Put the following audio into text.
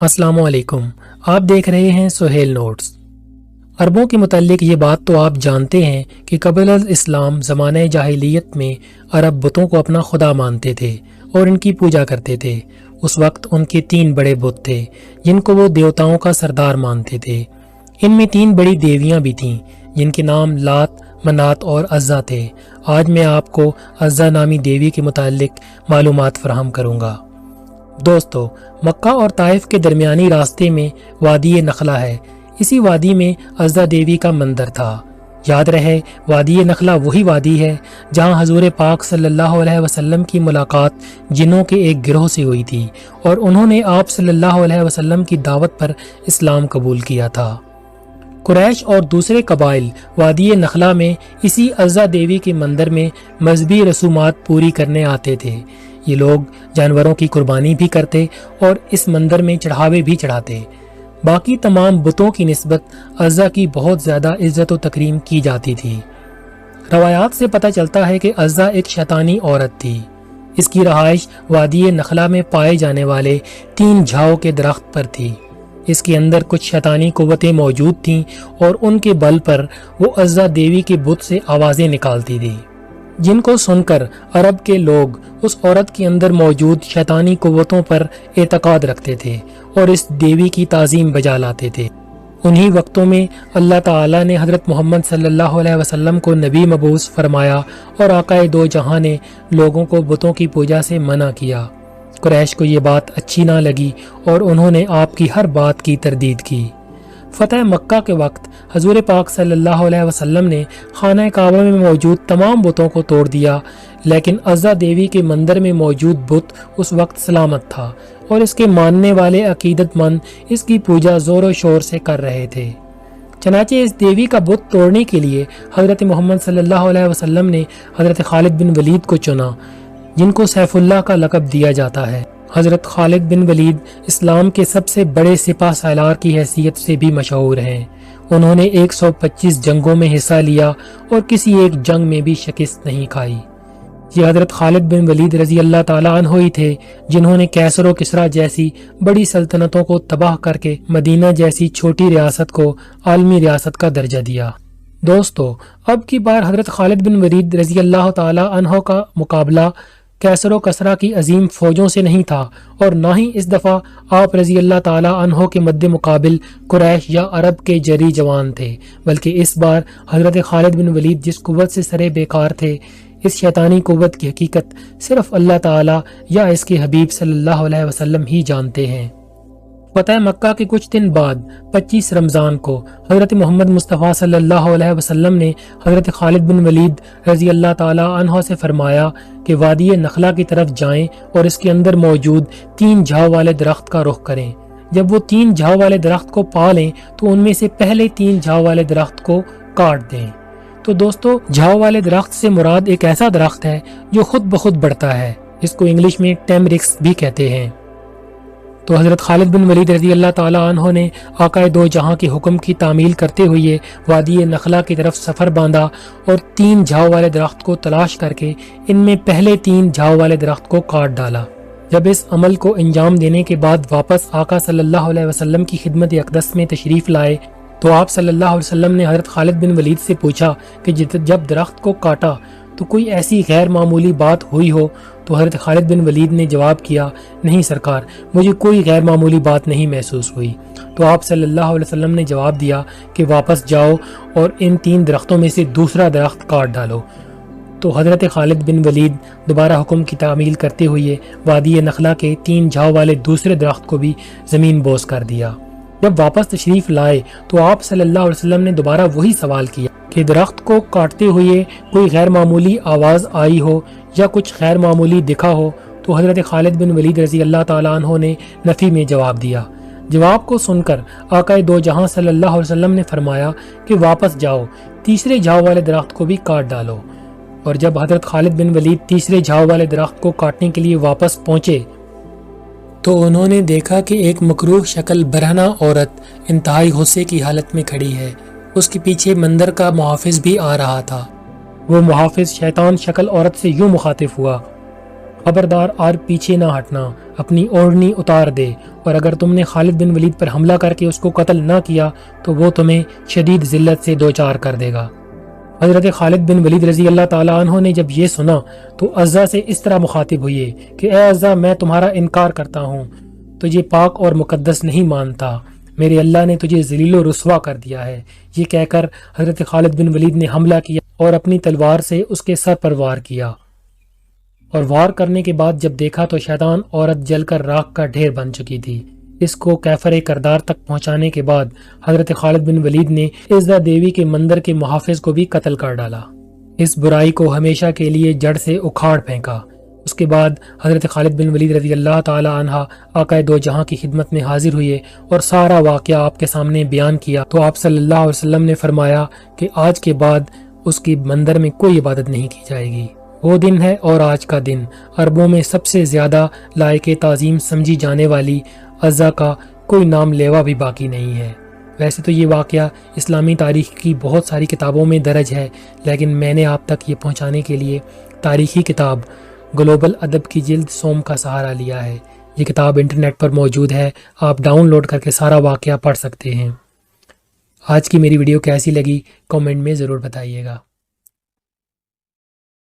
अस्सलाम वालेकुम। आप देख रहे हैं सुहेल नोट्स। अरबों के मुताल्लिक ये बात तो आप जानते हैं कि क़ब्ल इस्लाम ज़माने जाहिलियत में अरब बुतों को अपना खुदा मानते थे और इनकी पूजा करते थे। उस वक्त उनके 3 बड़े बुत थे जिनको वो देवताओं का सरदार मानते थे। इनमें 3 बड़ी देवियाँ भी थीं जिनके नाम लात, मनात और अज़्ज़ा थे। आज मैं आपको अज़्ज़ा नामी देवी के मुताल्लिक मालूमात फराहम करूँगा। दोस्तों, मक्का और ताइफ के दरमियानी रास्ते में वादी नखला है। इसी वादी में अज़्ज़ा देवी का मंदिर था। याद रहे, वादी नखला वही वादी है जहां हजूर पाक सल्लल्लाहु अलैहि वसल्लम की मुलाकात जिन्नों के एक गिरोह से हुई थी और उन्होंने आप सल्लल्लाहु अलैहि वसल्लम की दावत पर इस्लाम कबूल किया था। कुरैश और दूसरे कबाइल वादी नखला में इसी अज़्ज़ा देवी के मंदिर में मजहबी रसूमात पूरी करने आते थे। ये लोग जानवरों की कुर्बानी भी करते और इस मंदिर में चढ़ावे भी चढ़ाते। बाकी तमाम बुतों की निस्बत अज़्ज़ा की बहुत ज़्यादा इज्जत व तकरीम की जाती थी। रवायात से पता चलता है कि अज़्ज़ा एक शैतानी औरत थी। इसकी रहाइश वादी नखला में पाए जाने वाले 3 झाओ के दरख्त पर थी। इसके अंदर कुछ शैतानी कुव्वतें मौजूद थीं और उनके बल पर वो अज़्ज़ा देवी के बुत से आवाज़ें निकालती थी, जिनको सुनकर अरब के लोग उस औरत के अंदर मौजूद शैतानी कुव्वतों पर एतकाद रखते थे और इस देवी की ताज़ीम बजा लाते थे। उन्हीं वक्तों में अल्लाह ताला ने हज़रत मोहम्मद सल्लल्लाहु अलैहि वसल्लम को नबी मबूस फरमाया और आकाए दो जहां ने लोगों को बुतों की पूजा से मना किया। कुरैश को ये बात अच्छी ना लगी और उन्होंने आपकी हर बात की तरदीद की। फतह मक्का के वक्त हजूर पाक सल्लल्लाहु अलैहि वसल्लम ने खाना काबा में मौजूद तमाम बुतों को तोड़ दिया, लेकिन अज़्ज़ा देवी के मंदिर में मौजूद बुत उस वक्त सलामत था और इसके मानने वाले अकीदतमंद इसकी पूजा ज़ोर शोर से कर रहे थे। चनाचे इस देवी का बुत तोड़ने के लिए हज़रत मोहम्मद सल्लल्लाहु अलैहि वसल्लम ने हज़रत खालिद बिन वलीद को चुना, जिनको सैफुल्लाह का लक़ब दिया जाता है। हज़रत खालिद बिन वलीद इस्लाम के सबसे बड़े सिपा सालार की हैसियत से भी मशहूर हैं। उन्होंने 125 जंगों में हिस्सा लिया और किसी एक जंग में भी शिकस्त नहीं खाई। ये हज़रत खालिद बिन वलीद रज़ी अल्लाह ताला अन्हु ही थे जिन्होंने कैसर व किसरा जैसी बड़ी सल्तनतों को तबाह करके मदीना जैसी छोटी रियासत को आलमी रियासत का दर्जा दिया। दोस्तों, अब की बार हज़रत खालिद बिन वलीद रज़ी अल्लाह ताला अन्हु का मुकाबला कैसर व कसरा की अजीम फौजों से नहीं था और ना ही इस दफ़ा आप रज़ी अल्लाह ताला अन्हो के मद्दे मुकाबिल कुरैश या अरब के जरी जवान थे, बल्कि इस बार हज़रत खालिद बिन वलीद जिस कुव्वत से सरे बेकार थे, इस शैतानी कुव्वत की हकीकत सिर्फ अल्लाह ताला या इसके हबीब सल्लल्लाहु अलैहि वसल्लम ही जानते हैं। फतह मक्का के कुछ दिन बाद 25 रमज़ान को हज़रत मोहम्मद मुस्तफ़ा सल्लल्लाहु अलैहि वसल्लम ने हज़रत खालिद बिन वलीद रज़ी अल्लाह ताला अन्हो से फरमाया कि वादी नखला की तरफ जाएं और इसके अंदर मौजूद 3 झाव वाले दरख्त का रुख करें। जब वो 3 झाव वाले दरख्त को पा लें तो उनमें से पहले 3 झाव वाले दरख्त को काट दें। तो दोस्तों, झाव वाले दरख्त से मुराद एक ऐसा दरख्त है जो खुद ब खुद बढ़ता है। इसको इंग्लिश में टेमरिक्स भी कहते हैं। तो हज़रत खालिद बिन वलीद रज़ी अल्लाह ताला अन्हो ने आकाए दो जहां के हुक्म की तामील करते हुए वादी नखला की तरफ सफ़र बांधा और 3 झाव वाले दरख्त को तलाश करके इनमें पहले 3 झाव वाले दरख्त को काट डाला। जब इस अमल को अंजाम देने के बाद वापस आका सल्लल्लाहु अलैहि वसल्लम की खिदमत अक़दस में तशरीफ़ लाए तो आप सल्लल्लाहु अलैहि वसल्लम ने हज़रत खालिद बिन वलीद से पूछा कि जब दरख्त को काटा तो कोई ऐसी गैर मामूली बात हुई हो? तो हज़रत खालिद बिन वलीद ने जवाब किया, नहीं सरकार, मुझे कोई गैर मामूली बात नहीं महसूस हुई। तो आप सल्लल्लाहु अलैहि वसल्लम ने जवाब दिया कि वापस जाओ और इन 3 दरख्तों में से दूसरा दरख्त काट डालो। तो हज़रत खालिद बिन वलीद दोबारा हुक्म की तामील करते हुए वादी नखला के 3 झाव वाले दूसरे दरख्त को भी ज़मीन बोस कर दिया। जब वापस तशरीफ़ लाए तो आप सल्लल्लाहु अलैहि वसल्लम ने दोबारा वही सवाल किया कि दरख्त को काटते हुए कोई गैर मामूली आवाज़ आई हो या कुछ गैर मामूली दिखा हो? तो हज़रत खालिद बिन वलीद रज़ी अल्लाह ताला अन्हो ने नफ़ी में जवाब दिया। जवाब को सुनकर आकाए दो जहां सल्लल्लाहु अलैहि वसल्लम ने फरमाया कि वापस जाओ, तीसरे झाव वाले दरख्त को भी काट डालो। और जब हज़रत खालिद बिन वलीद तीसरे झाव वाले दरख्त को काटने के लिए वापस पहुँचे तो उन्होंने देखा कि एक मकरूह शक्ल बरहना औरत इंतहाई गुस्से की हालत में खड़ी है। उसके पीछे मंदिर का मुहाफिज भी आ रहा था। वो मुहाफिज शैतान शक्ल औरत से यूं मुखातिब हुआ, خبردار اور پیچھے نہ ہٹنا، اپنی اوڑھنی اتار دے، اور اگر تم نے خالد بن ولید پر حملہ کر کے اس کو قتل نہ کیا تو وہ تمہیں شدید ذلت سے دوچار کر دے گا۔ حضرت خالد بن ولید رضی اللہ تعالیٰ عنہ نے جب یہ سنا تو عزا سے اس طرح مخاطب ہوئے کہ اے عزا، میں تمہارا انکار کرتا ہوں، تجھے پاک اور مقدس نہیں مانتا، میرے اللہ نے تجھے ذلیل و رسوا کر دیا ہے۔ یہ کہہ کر حضرت خالد بن ولید نے حملہ کیا اور اپنی تلوار سے اس کے سر پر وار کیا، اور وار کرنے کے بعد جب دیکھا تو شیطان عورت جل کر راکھ کا ڈھیر بن چکی تھی۔ اس کو کیفر کردار تک پہنچانے کے بعد حضرت خالد بن ولید نے عزا دیوی کے مندر کے محافظ کو بھی قتل کر ڈالا، اس برائی کو ہمیشہ کے لیے جڑ سے اکھاڑ پھینکا۔ اس کے بعد حضرت خالد بن ولید رضی اللہ تعالی عنہ آقا دو جہاں کی خدمت میں حاضر ہوئے اور سارا واقعہ آپ کے سامنے بیان کیا تو آپ صلی اللہ علیہ وسلم نے فرمایا کہ آج کے بعد اس کی مندر میں کوئی عبادت نہیں کی جائے گی۔ وہ دن ہے اور آج کا دن عربوں میں سب سے زیادہ لائق تعظیم سمجھی جانے والی عزا کا کوئی نام لیوا بھی باقی نہیں ہے۔ ویسے تو یہ واقعہ اسلامی تاریخ کی بہت ساری کتابوں میں درج ہے، لیکن میں نے آپ تک یہ پہنچانے کے لیے تاریخی کتاب گلوبل ادب کی جلد سوم کا سہارا لیا ہے۔ یہ کتاب انٹرنیٹ پر موجود ہے، آپ ڈاؤن لوڈ کر کے سارا واقعہ پڑھ سکتے ہیں۔ آج کی میری ویڈیو کیسی لگی کامنٹ میں ضرور بتائیے گا۔